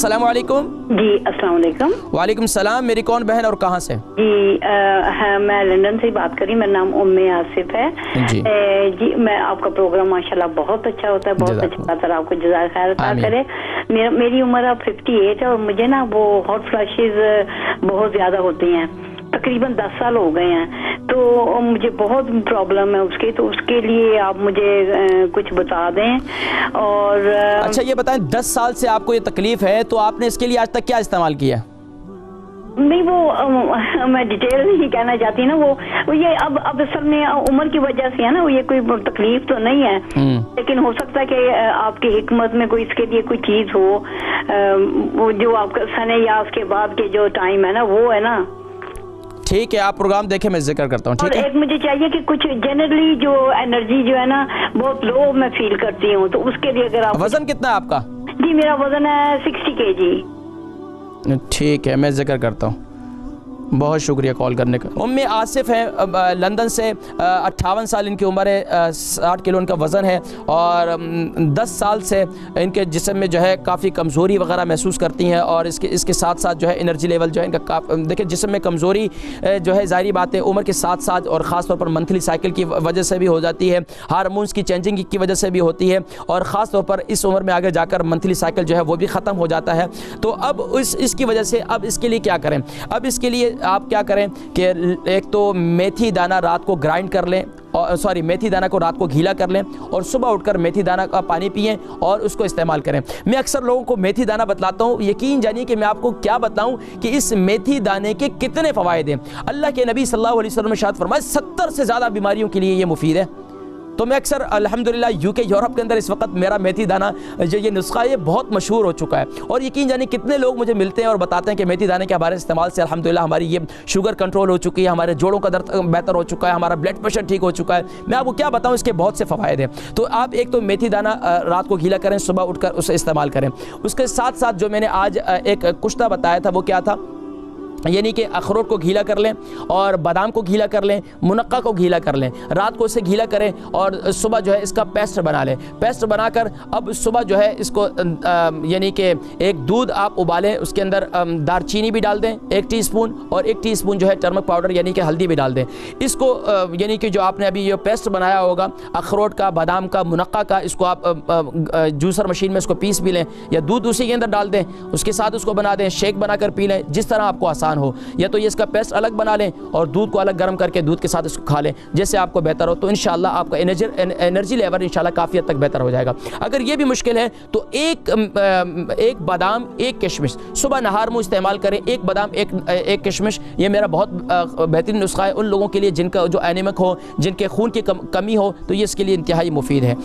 السلام علیکم. جی السلام علیکم. وعلیکم السلام. میری کون بہن اور کہاں سے؟ جی میں لندن سے بات کر رہی ہوں. میرا نام آصف ہے. جی میں آپ کا پروگرام ماشاءاللہ بہت اچھا ہوتا ہے, بہت اچھا ہوتا ہے. آپ کو جزائے خیر عطا کرے. میری عمر اب 58 ہے اور مجھے نا وہ ہاٹ فلیشز بہت زیادہ ہوتی ہیں, تقریباً 10 سال ہو گئے ہیں, تو مجھے بہت پرابلم ہے اس کی, تو اس کے لیے آپ مجھے کچھ بتا دیں. اور اچھا یہ بتائیں 10 سال سے آپ کو یہ تکلیف ہے, تو آپ نے اس کے لیے آج تک کیا استعمال کیا؟ نہیں وہ میں ڈیٹیل نہیں کہنا چاہتی نا, وہ یہ اب اصل میں عمر کی وجہ سے ہے نا, وہ یہ کوئی تکلیف تو نہیں ہے, لیکن ہو سکتا ہے کہ آپ کی حکمت میں کوئی اس کے لیے کوئی چیز ہو, وہ جو آپ کا سنے یا اس کے بعد کے جو ٹائم ہے نا وہ ہے نا. ٹھیک ہے آپ پروگرام دیکھیں, میں ذکر کرتا ہوں. ٹھیک ہے. اور ایک مجھے چاہیے کہ کچھ جنرلی جو انرجی جو ہے نا بہت لو میں فیل کرتی ہوں, تو اس کے لیے اگر آپ. وزن کتنا ہے آپ کا؟ جی میرا وزن ہے 60 kg. ٹھیک ہے میں ذکر کرتا ہوں. بہت شکریہ کال کرنے کا. آصف ہیں لندن سے, 58 سال ان کی عمر ہے, 60 کلو ان کا وزن ہے, اور 10 سال سے ان کے جسم میں جو ہے کافی کمزوری وغیرہ محسوس کرتی ہیں, اور اس کے ساتھ ساتھ جو ہے انرجی لیول جو ہے ان کا دیکھیں جسم میں کمزوری جو ہے ظاہری بات ہے عمر کے ساتھ ساتھ, اور خاص طور پر منتھلی سائیکل کی وجہ سے بھی ہو جاتی ہے, ہارمونز کی چینجنگ کی وجہ سے بھی ہوتی ہے, اور خاص طور پر اس عمر میں آگے جا کر منتھلی سائیکل جو ہے وہ بھی ختم ہو جاتا ہے. تو اب اس کی وجہ سے اب اس کے لیے کیا کریں؟ اب اس کے لیے آپ کیا کریں کہ ایک تو میتھی دانہ رات کو گرائنڈ کر لیں, میتھی دانہ کو رات کو گھیلا کر لیں, اور صبح اٹھ کر میتھی دانہ کا پانی پئیں اور اس کو استعمال کریں. میں اکثر لوگوں کو میتھی دانہ بتلاتا ہوں, یقین جانیے کہ میں آپ کو کیا بتاؤں کہ اس میتھی دانے کے کتنے فوائد ہیں. اللہ کے نبی صلی اللہ علیہ وسلم نے ارشاد فرمایا 70 سے زیادہ بیماریوں کے لیے یہ مفید ہے. تو میں اکثر الحمدللہ UK یورپ کے اندر اس وقت میرا میتھی دانہ جو یہ نسخہ یہ بہت مشہور ہو چکا ہے, اور یقین جانے کتنے لوگ مجھے ملتے ہیں اور بتاتے ہیں کہ میتھی دانے کے ہمارے استعمال سے الحمدللہ ہماری یہ شوگر کنٹرول ہو چکی ہے, ہمارے جوڑوں کا درد بہتر ہو چکا ہے, ہمارا بلڈ پریشر ٹھیک ہو چکا ہے. میں آپ کو کیا بتاؤں, اس کے بہت سے فوائد ہیں. تو آپ ایک تو میتھی دانہ رات کو گھیلا کریں, صبح اٹھ کر اسے استعمال کریں. اس کے ساتھ ساتھ جو میں نے آج ایک کشتہ بتایا تھا وہ کیا تھا, یعنی کہ اخروٹ کو گھیلا کر لیں, اور بادام کو گھیلا کر لیں, منقع کو گھیلا کر لیں, رات کو اسے گھیلا کریں, اور صبح جو ہے اس کا پیسٹ بنا لیں. پیسٹ بنا کر اب صبح جو ہے اس کو یعنی کہ ایک دودھ آپ ابالیں, اس کے اندر دار چینی بھی ڈال دیں 1 ٹی اسپون, اور 1 ٹی اسپون جو ہے ٹرمک پاؤڈر یعنی کہ ہلدی بھی ڈال دیں. اس کو یعنی کہ جو آپ نے ابھی یہ پیسٹ بنایا ہوگا اخروٹ کا, بادام کا, منقع کا, اس کو آپ جوسر مشین میں اس کو پیس بھی لیں, یا دودھ اسی کے اندر ڈال دیں, اس کے ساتھ اس کو بنا دیں, شیک بنا کر پی لیں, جس طرح آپ کو آسان ہو. یا تو یہ اس کا پیسٹ الگ بنا لیں اور دودھ کو الگ گرم کر کے دودھ کے ساتھ اس کو کھا لیں, جیسے آپ کو بہتر ہو. تو انشاءاللہ آپ کا انرجی لیول انشاءاللہ کافی حد تک بہتر ہو جائے گا. اگر یہ بھی مشکل ہے تو ایک بادام 1 کشمش صبح نہار منہ استعمال کریں. 1 بادام 1 کشمش, یہ میرا بہت بہترین نسخہ ہے ان لوگوں کے لیے جن کا جو اینیمک ہو, جن کے خون کی کمی ہو, تو یہ اس کے لیے انتہائی مفید ہے.